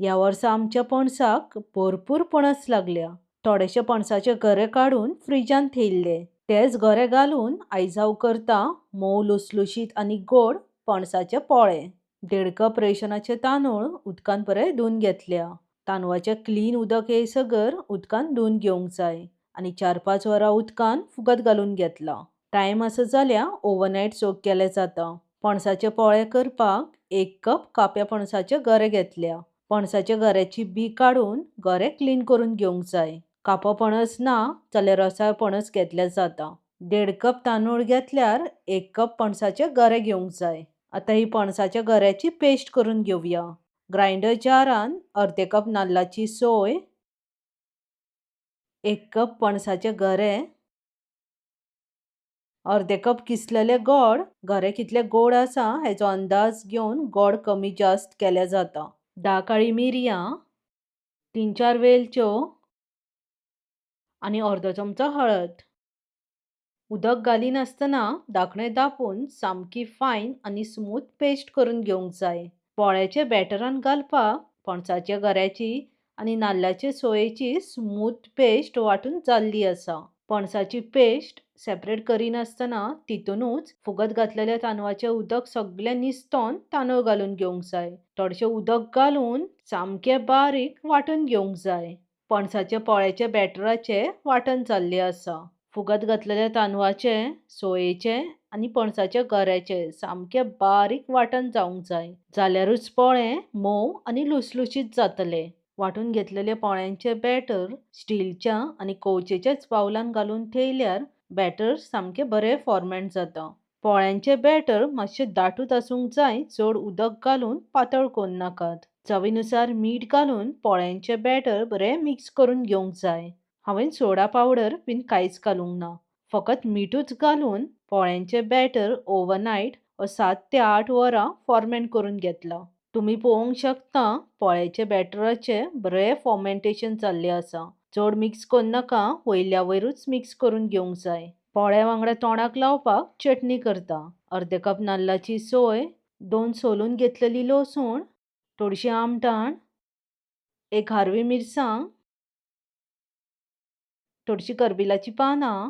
या वर्सा आमच्या पणसाक भरपूर पणस लागल्या. थोडेशे पणसाचे गरे काढून फ्रिजान थेयल्ले. तेच गरे घालून आयज हांव करता मोव लुसलुशीत आनी गोड पणसाचे पोळे. 1.5 कप रेशनाचे तांदूळ उदकान बरे धुवन घेतल्या. तांदळाचे क्लीन उदक येयसगर उदकान धुवन घेवंक जाय आनी 4-5 वरां उदकान फुगत घालून घेतला. टायम आसा जाल्यार ओवरनायट सोक केले जाता. पणसाचे पोळे करपाक 1 कप काप्या पणसाचे गरे घेतल्या. पणसाच्या गऱ्याची बी काढून गरे क्लीन करून घेवंक जाय. कापो पणस ना जाल्यार रसाळ पणस घेतले जाता. 1.5 कप तांदूळ घेतल्यार 1 कप पणसाचे गरे घेवंक जाय. आता ही पणसाच्या गऱ्याची पेस्ट करून घेवया. ग्राइंडर जारान अर्दे कप नाल्लाची सोय, 1 कप पणसाचे गरे, अर्दे कप किसलेले गोड. गरे कितले गोड आसा हेचो अंदाज घेवन गोड कमी जास्त केले जाता. 10 काळी मिरयां, 3-4 वेलच्यो आनी अर्दो चमचो हळद. उदक घालिनासतना धाकणें धांपून सामकी फायन आनी स्मूथ पेस्ट करून घेवंक जाय. पोळ्याचे बॅटरान घालपाक पणसाच्या गऱ्याची आनी नाल्लाचे सोयेची स्मूथ पेस्ट वांटून जाल्ली आसा. पणसाची पेस्ट सेपरेट करिनासतना तितूनच फुगत घातलेल्या तांदळाचें उदक सगळें निसतोन तांदूळ घालून घेवंक जाय. थोडेशें उदक घालून सामकें बारीक वांटून घेवंक जाय. पणसाच्या पोळ्याच्या बॅटराचे वांटण जाल्लें आसा. फुगत घातलेल्या तांदळाचे, सोयेचे आनी पणसाच्या गऱ्याचे सामकें बारीक वांटण जावंक जाय. जाल्यारूच पोळे मोव आनी लुसलुशीत जातले. वांटून घेतलेले पोळ्यांचे बॅटर स्टीलच्या आनी कवचेच्याच बाउलान घालून थेयल्यार बॅटर सामकें बरें फॉर्मेट जाता. पोळ्यांचे बॅटर मातशें दाटूच आसूंक जाय, चड उदक घालून पातळ करून नाकात. चवीनुसार मीठ घालून पोळ्यांचे बॅटर बरें मिक्स करून घेवंक जाय. हांवें सोडा पावडर बीन कांयच घालूंक ना. फकत मीठूच घालून पोळ्यांचे बॅटर ओवरनायट 7 ते 8 वरां फॉर्मेंट करून घेतला. तुम्ही पळोवंक शकता पोळ्याचे बॅटराचे बरें फॉर्मेंटेशन जाल्लें आसा. चड मिक्स करून नाका, वयल्या वयरूच मिक्स करून घेवंक जाय. पोळ्या वांगडा तोंडाक लावपाक चटणी करता. अर्दे कप नाल्लाची सोय, 2 सोलून घेतलेली लसूण, थोडीशी आमटाण, 1 हारवी मिरसांग, थोडीशी करबिलाची पानां,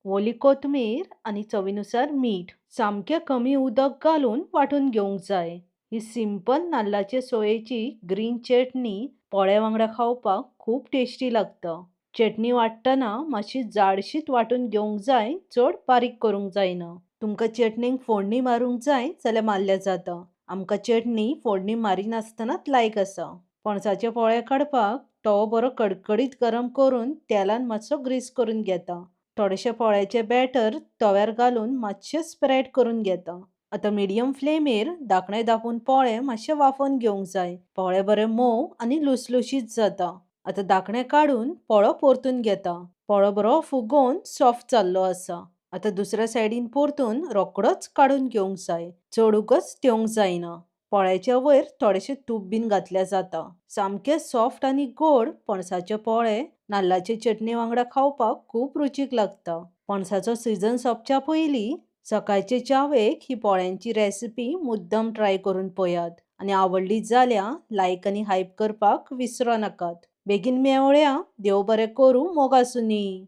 ओली कोथमीर आनी चवीनुसार मीठ. सामकें कमी उदक घालून वांटून घेवंक जाय. ही सिंपल नाल्लाचे सोयेची ग्रीन चटणी पोळे वांगडा खावपाक खूब टेस्टी लागता. चटणी वांटतना मातशी जाडशीत वांटून घेवंक जाय, चड बारीक करूंक जायना. तुमकां चटणीक फोडणी मारूंक जाय जाल्यार मारल्या जाता. आमकां चटणी फोडणी मारिनासतनाच लायक आसा. पणसाचे पोळे काडपाक तवो बरो कडकडीत गरम करून तेलान मातसो ग्रीस करून घेता. थोडेशे पोळ्याचे बॅटर तव्यार घालून मातशें स्प्रेड करून घेता. आता मिडियम फ्लेमेर धाकणे धांपून पोळे मातशे वाफोवन घेवंक जाय. पोळे बरे मोव आनी लुसलुशीत जाता. आता धाकणे काढून पोळो परतून घेता. पोळो बरो फुगोवन सॉफ्ट जाल्लो आसा. आता दुसऱ्या सायडीन परतून रोकडोच काढून घेवंक जाय. चड उगच ठेवंक जायना. पोळ्याच्या वयर थोडेशें तूप बीन घातल्या जाता. सामके सॉफ्ट आनी गोड पणसाचे पोळे नाल्लाचे चटणी वांगडा खावपाक खूब रुचीक लागता. पणसाचो सीझन सोंपच्या पयलीं सकाळचे च्यावेक ही पोळ्यांची रेसिपी मुद्दम ट्राय करून पळयात आनी आवडली जाल्यार लायक आनी हायप करपाक विसरो नाकात. बेगीन मेवळ्या. देव बरें करूं. मोग आसूं नी.